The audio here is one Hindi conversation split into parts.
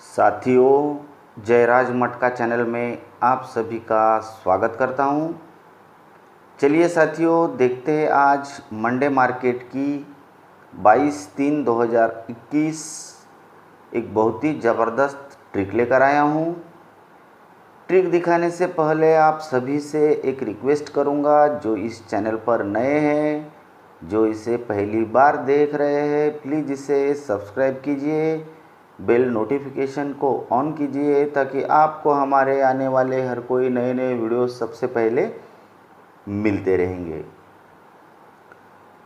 साथियों, जयराज मटका चैनल में आप सभी का स्वागत करता हूं। चलिए साथियों, देखते हैं आज मंडे मार्केट की 22/3/2021 एक बहुत ही ज़बरदस्त ट्रिक लेकर आया हूं। ट्रिक दिखाने से पहले आप सभी से एक रिक्वेस्ट करूंगा, जो इस चैनल पर नए हैं, जो इसे पहली बार देख रहे हैं, प्लीज़ इसे सब्सक्राइब कीजिए, बेल नोटिफिकेशन को ऑन कीजिए ताकि आपको हमारे आने वाले हर कोई नए नए वीडियो सबसे पहले मिलते रहेंगे।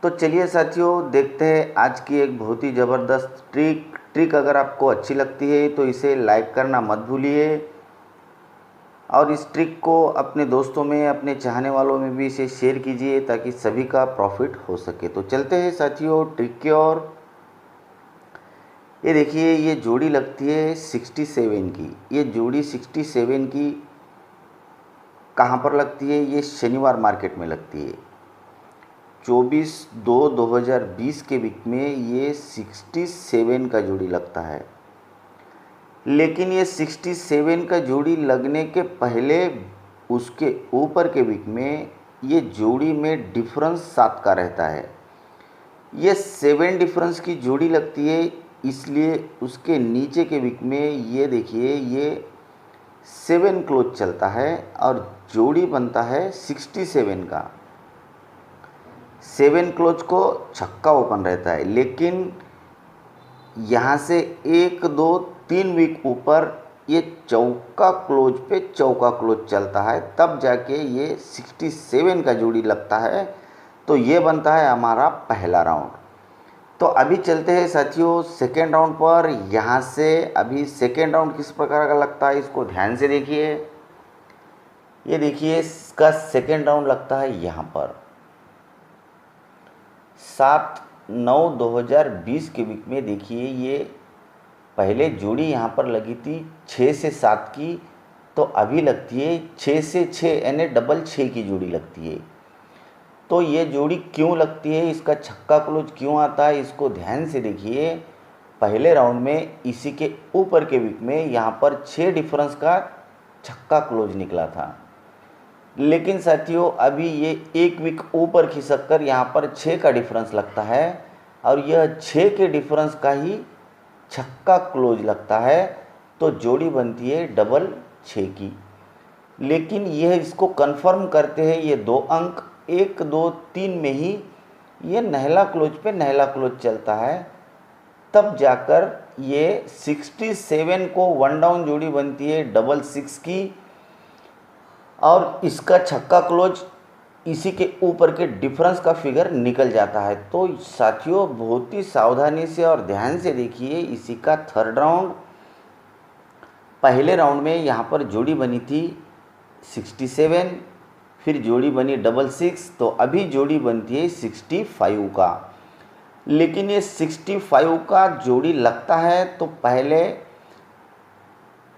तो चलिए साथियों, देखते हैं आज की एक बहुत ही ज़बरदस्त ट्रिक अगर आपको अच्छी लगती है तो इसे लाइक करना मत भूलिए और इस ट्रिक को अपने दोस्तों में, अपने चाहने वालों में भी इसे शेयर कीजिए ताकि सभी का प्रॉफिट हो सके। तो चलते हैं साथियों ट्रिक की ओर। ये देखिए, ये जोड़ी लगती है 67 की। ये जोड़ी 67 की कहाँ पर लगती है? ये शनिवार मार्केट में लगती है। 24/2/2020 के वीक में ये 67 का जोड़ी लगता है। लेकिन ये 67 का जोड़ी लगने के पहले उसके ऊपर के वीक में ये जोड़ी में डिफरेंस 7 का रहता है। ये 7 डिफरेंस की जोड़ी लगती है, इसलिए उसके नीचे के वीक में ये देखिए, ये 7 क्लोज चलता है और जोड़ी बनता है 67 का। 7 क्लोज को छक्का ओपन रहता है, लेकिन यहाँ से 1 2 3 वीक ऊपर ये चौका क्लोज पे चौका क्लोज चलता है, तब जाके ये 67 का जोड़ी लगता है। तो ये बनता है हमारा पहला राउंड। तो अभी चलते हैं साथियों सेकेंड राउंड पर। यहाँ से अभी सेकेंड राउंड किस प्रकार का लगता है इसको ध्यान से देखिए। ये देखिए, इसका सेकेंड राउंड लगता है यहाँ पर 7/9/2020 के वीक में। देखिए, ये पहले जोड़ी यहाँ पर लगी थी 6 से 7 की, तो अभी लगती है 6 से 6 यानी डबल 6 की जोड़ी लगती है। तो ये जोड़ी क्यों लगती है, इसका छक्का क्लोज क्यों आता है, इसको ध्यान से देखिए। पहले राउंड में इसी के ऊपर के वीक में यहाँ पर 6 डिफरेंस का छक्का क्लोज निकला था, लेकिन साथियों अभी ये एक वीक ऊपर खिसक कर यहाँ पर 6 का डिफरेंस लगता है और यह 6 के डिफरेंस का ही छक्का क्लोज लगता है। तो जोड़ी बनती है डबल 6 की। लेकिन यह इसको कंफर्म करते हैं ये 2 अंक 1 2 3 में ही ये नहला क्लोज पे नहला क्लोज चलता है, तब जाकर ये 67 को 1 डाउन जोड़ी बनती है डबल 6 की और इसका छक्का क्लोज इसी के ऊपर के डिफरेंस का फिगर निकल जाता है। तो साथियों बहुत ही सावधानी से और ध्यान से देखिए इसी का थर्ड राउंड। पहले राउंड में यहाँ पर जोड़ी बनी थी 67, फिर जोड़ी बनी डबल 6, तो अभी जोड़ी बनती है 65 का। लेकिन ये 65 का जोड़ी लगता है तो पहले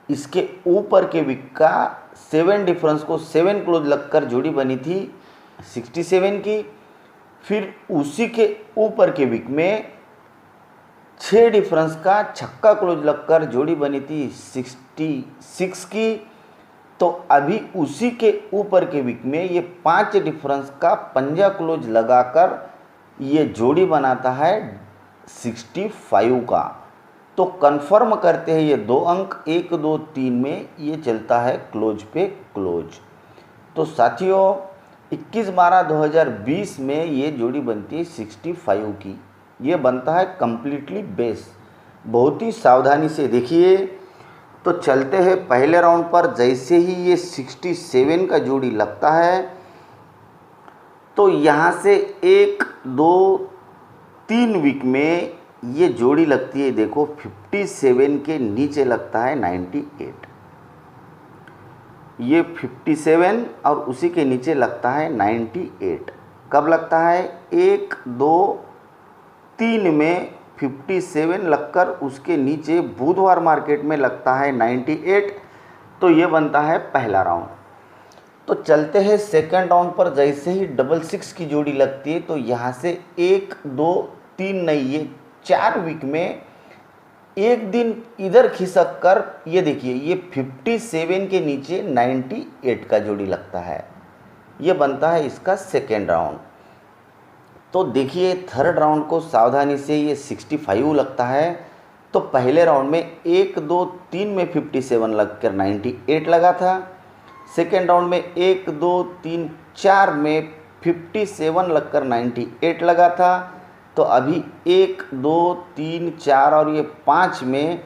इसके ऊपर के वीक का 7 डिफरेंस को 7 क्लोज लगकर जोड़ी बनी थी 67 की। फिर उसी के ऊपर के वीक में 6 डिफरेंस का छक्का क्लोज लगकर जोड़ी बनी थी 66 की। तो अभी उसी के ऊपर के वीक में ये 5 डिफरेंस का पंजा क्लोज लगाकर ये जोड़ी बनाता है 65 का। तो कंफर्म करते हैं ये 2 अंक 1 2 3 में ये चलता है क्लोज पे क्लोज। तो साथियों 21/12/2020 में ये जोड़ी बनती है 65 की। ये बनता है कम्प्लीटली बेस। बहुत ही सावधानी से देखिए। तो चलते हैं पहले राउंड पर। जैसे ही ये 67 का जोड़ी लगता है तो यहाँ से 1 2 3 वीक में ये जोड़ी लगती है, देखो 57 के नीचे लगता है 98। ये 57 और उसी के नीचे लगता है 98। कब लगता है? 1 2 3 में 57 लगकर उसके नीचे बुधवार मार्केट में लगता है 98। तो ये बनता है पहला राउंड। तो चलते हैं सेकंड राउंड पर। जैसे ही डबल 6 की जोड़ी लगती है तो यहाँ से 1 2 3 नहीं, ये 4 वीक में एक दिन इधर खिसक कर ये देखिए ये 57 के नीचे 98 का जोड़ी लगता है, ये बनता है इसका सेकेंड राउंड। तो देखिए थर्ड राउंड को सावधानी से, ये 65 लगता है, तो पहले राउंड में 1 2 3 में 57 लगकर 98 लगा था। सेकेंड राउंड में 1 2 3 4 में 57 लगकर 98 लगा था। तो अभी 1 2 3 4 और ये 5 में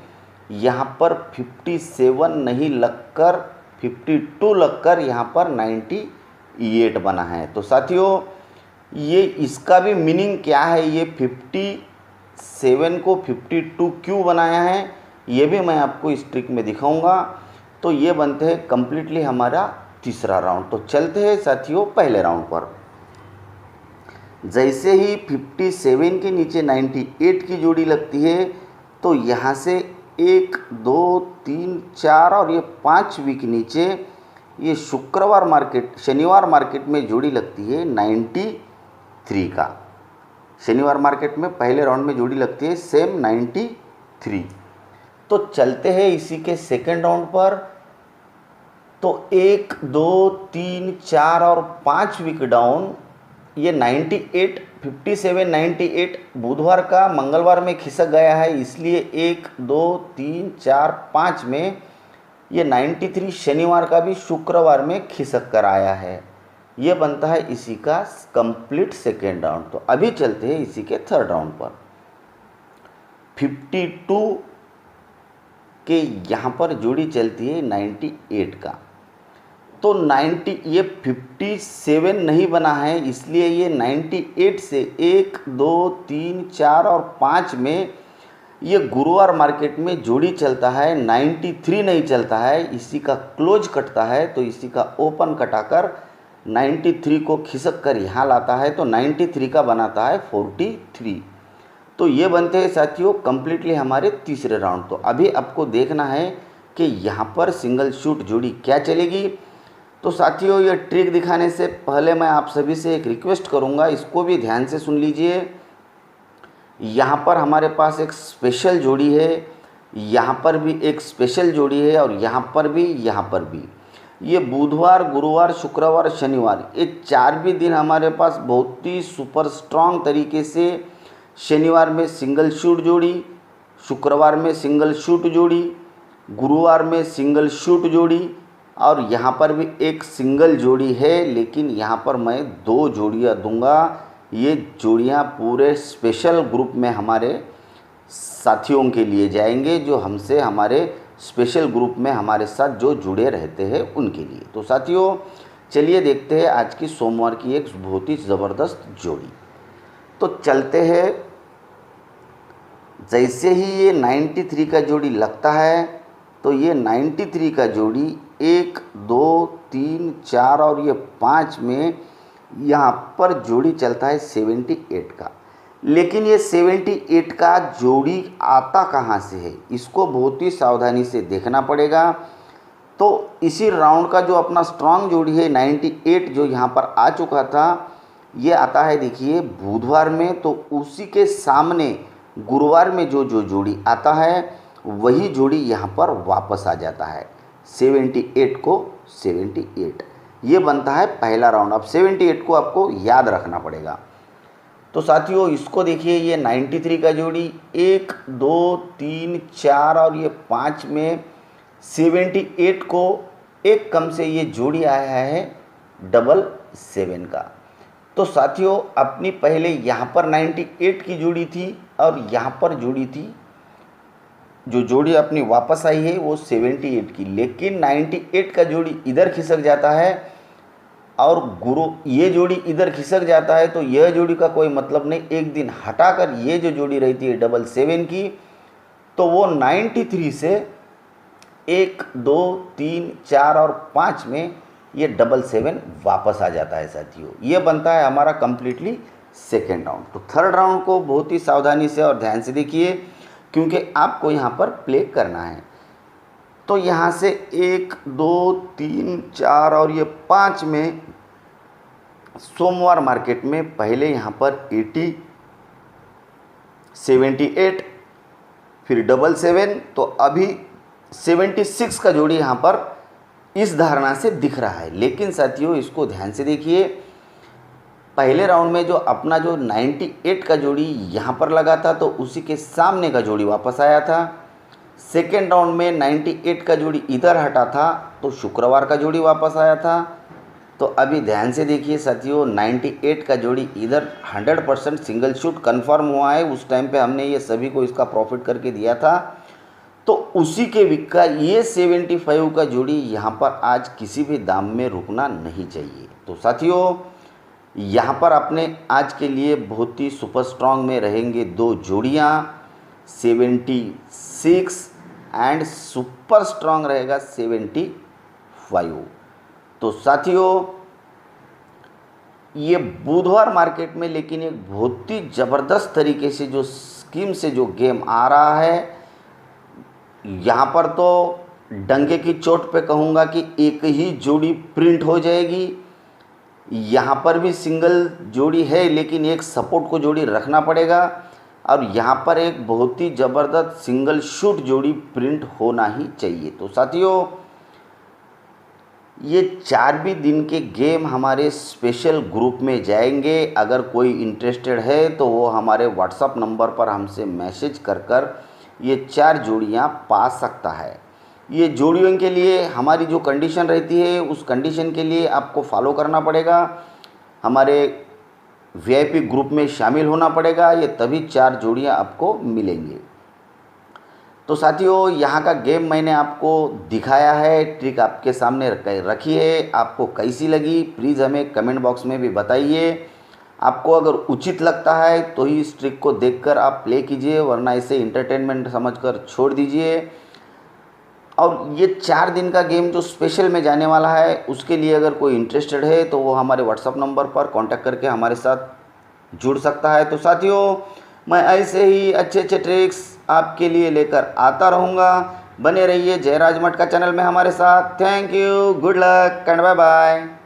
यहाँ पर 57 नहीं लगकर 52 लगकर यहाँ पर 98 बना है। तो साथियों ये इसका भी मीनिंग क्या है, ये 57 को 52 क्यों बनाया है, ये भी मैं आपको इस ट्रिक में दिखाऊंगा। तो ये बनते हैं कम्प्लीटली हमारा तीसरा राउंड। तो चलते हैं साथियों पहले राउंड पर। जैसे ही 57 के नीचे 98 की जोड़ी लगती है, तो यहाँ से 1 2 3 4 और ये 5 वीक नीचे ये शनिवार मार्केट में जोड़ी लगती है 93 का। शनिवार मार्केट में पहले राउंड में जोड़ी लगती है सेम 93। तो चलते हैं इसी के सेकेंड राउंड पर। तो 1 2 3 4 और 5 वीक डाउन ये 98 57 98 बुधवार का मंगलवार में खिसक गया है, इसलिए 1 2 3 4 5 में ये 93 शनिवार का भी शुक्रवार में खिसक कर आया है। ये बनता है इसी का कंप्लीट सेकेंड राउंड। तो अभी चलते हैं इसी के थर्ड राउंड पर। 52 के यहाँ पर जोड़ी चलती है 98 का। तो 90 ये 57 नहीं बना है, इसलिए ये 98 से 1 2 3 4 और 5 में ये गुरुवार मार्केट में जोड़ी चलता है 93 नहीं चलता है, इसी का क्लोज कटता है। तो इसी का ओपन कटाकर 93 को खिसक कर यहाँ लाता है, तो 93 का बनाता है 43। तो ये बनते हैं साथियों कम्प्लीटली हमारे तीसरे राउंड। तो अभी आपको देखना है कि यहाँ पर सिंगल शूट जोड़ी क्या चलेगी। तो साथियों ये ट्रिक दिखाने से पहले मैं आप सभी से एक रिक्वेस्ट करूँगा, इसको भी ध्यान से सुन लीजिए। यहाँ पर हमारे पास एक स्पेशल जोड़ी है, यहाँ पर भी एक स्पेशल जोड़ी है, और यहाँ पर भी। ये बुधवार गुरुवार शुक्रवार शनिवार ये 4 भी दिन हमारे पास बहुत ही सुपर स्ट्रॉन्ग तरीके से, शनिवार में सिंगल शूट जोड़ी, शुक्रवार में सिंगल शूट जोड़ी, गुरुवार में सिंगल शूट जोड़ी, और यहाँ पर भी एक सिंगल जोड़ी है, लेकिन यहाँ पर मैं 2 जोड़ियाँ दूंगा। ये जोड़ियाँ पूरे स्पेशल ग्रुप में हमारे साथियों के लिए जाएंगे, जो हमसे हमारे स्पेशल ग्रुप में हमारे साथ जो जुड़े रहते हैं उनके लिए। तो साथियों चलिए देखते हैं आज की सोमवार की एक बहुत ही ज़बरदस्त जोड़ी। तो चलते हैं, जैसे ही ये 93 का जोड़ी लगता है, तो ये 93 का जोड़ी 1 2 3 4 और ये 5 में यहाँ पर जोड़ी चलता है 78 का। लेकिन ये 78 का जोड़ी आता कहाँ से है, इसको बहुत ही सावधानी से देखना पड़ेगा। तो इसी राउंड का जो अपना स्ट्रॉन्ग जोड़ी है 98 जो यहाँ पर आ चुका था, ये आता है देखिए बुधवार में। तो उसी के सामने गुरुवार में जो जोड़ी आता है वही जोड़ी यहाँ पर वापस आ जाता है 78 को 78। ये बनता है पहला राउंड। अब 78 को आपको याद रखना पड़ेगा। तो साथियों इसको देखिए, ये 93 का जोड़ी 1 2 3 4 और ये 5 में 78 को एक कम से ये जोड़ी आया है 77 का। तो साथियों अपनी पहले यहाँ पर 98 की जोड़ी थी और यहाँ पर जोड़ी थी, जो जोड़ी अपनी वापस आई है वो 78 की, लेकिन 98 का जोड़ी इधर खिसक जाता है और ये जोड़ी इधर खिसक जाता है। तो यह जोड़ी का कोई मतलब नहीं, एक दिन हटाकर ये जो जोड़ी रहती है 77 की, तो वो 93 से 1 2 3 4 और 5 में ये 77 वापस आ जाता है साथियों। ये बनता है हमारा कम्प्लीटली सेकेंड राउंड। तो थर्ड राउंड को बहुत ही सावधानी से और ध्यान से देखिए, क्योंकि आपको यहाँ पर प्ले करना है। तो यहाँ से 1 2 3 4 और ये 5 में सोमवार मार्केट में पहले यहाँ पर 78 फिर 77, तो अभी 76 का जोड़ी यहाँ पर इस धारणा से दिख रहा है। लेकिन साथियों इसको ध्यान से देखिए, पहले राउंड में जो अपना जो 98 का जोड़ी यहाँ पर लगा था तो उसी के सामने का जोड़ी वापस आया था। सेकेंड राउंड में 98 का जोड़ी इधर हटा था तो शुक्रवार का जोड़ी वापस आया था। तो अभी ध्यान से देखिए साथियों, 98 का जोड़ी इधर 100% सिंगल शूट कंफर्म हुआ है। उस टाइम पे हमने ये सभी को इसका प्रॉफिट करके दिया था। तो उसी के वीक का ये 75 का जोड़ी यहाँ पर आज किसी भी दाम में रुकना नहीं चाहिए। तो साथियों यहाँ पर अपने आज के लिए बहुत ही सुपर स्ट्रॉन्ग में रहेंगे दो जोड़ियाँ, 76 एंड सुपर स्ट्रॉन्ग रहेगा 75। तो साथियों ये बुधवार मार्केट में लेकिन एक बहुत ही ज़बरदस्त तरीके से जो स्कीम से जो गेम आ रहा है, यहाँ पर तो डंके की चोट पे कहूँगा कि एक ही जोड़ी प्रिंट हो जाएगी। यहाँ पर भी सिंगल जोड़ी है लेकिन एक सपोर्ट को जोड़ी रखना पड़ेगा और यहाँ पर एक बहुत ही ज़बरदस्त सिंगल शूट जोड़ी प्रिंट होना ही चाहिए। तो साथियों ये 4 भी दिन के गेम हमारे स्पेशल ग्रुप में जाएंगे। अगर कोई इंटरेस्टेड है तो वो हमारे व्हाट्सअप नंबर पर हमसे मैसेज कर ये 4 जोड़ियाँ पा सकता है। ये जोड़ियों के लिए हमारी जो कंडीशन रहती है उस कंडीशन के लिए आपको फॉलो करना पड़ेगा, हमारे वीआईपी ग्रुप में शामिल होना पड़ेगा, ये तभी 4 जोड़ियाँ आपको मिलेंगे। तो साथियों यहाँ का गेम मैंने आपको दिखाया है, ट्रिक आपके सामने रखी है। आपको कैसी लगी प्लीज़ हमें कमेंट बॉक्स में भी बताइए। आपको अगर उचित लगता है तो ही इस ट्रिक को देखकर आप प्ले कीजिए, वरना इसे इंटरटेनमेंट समझकर छोड़ दीजिए। और ये 4 दिन का गेम जो स्पेशल में जाने वाला है उसके लिए अगर कोई इंटरेस्टेड है तो वो हमारे व्हाट्सअप नंबर पर कांटेक्ट करके हमारे साथ जुड़ सकता है। तो साथियों मैं ऐसे ही अच्छे अच्छे ट्रिक्स आपके लिए लेकर आता रहूँगा। बने रहिए जयराज मटका चैनल में हमारे साथ। Thank you, good luck and bye bye.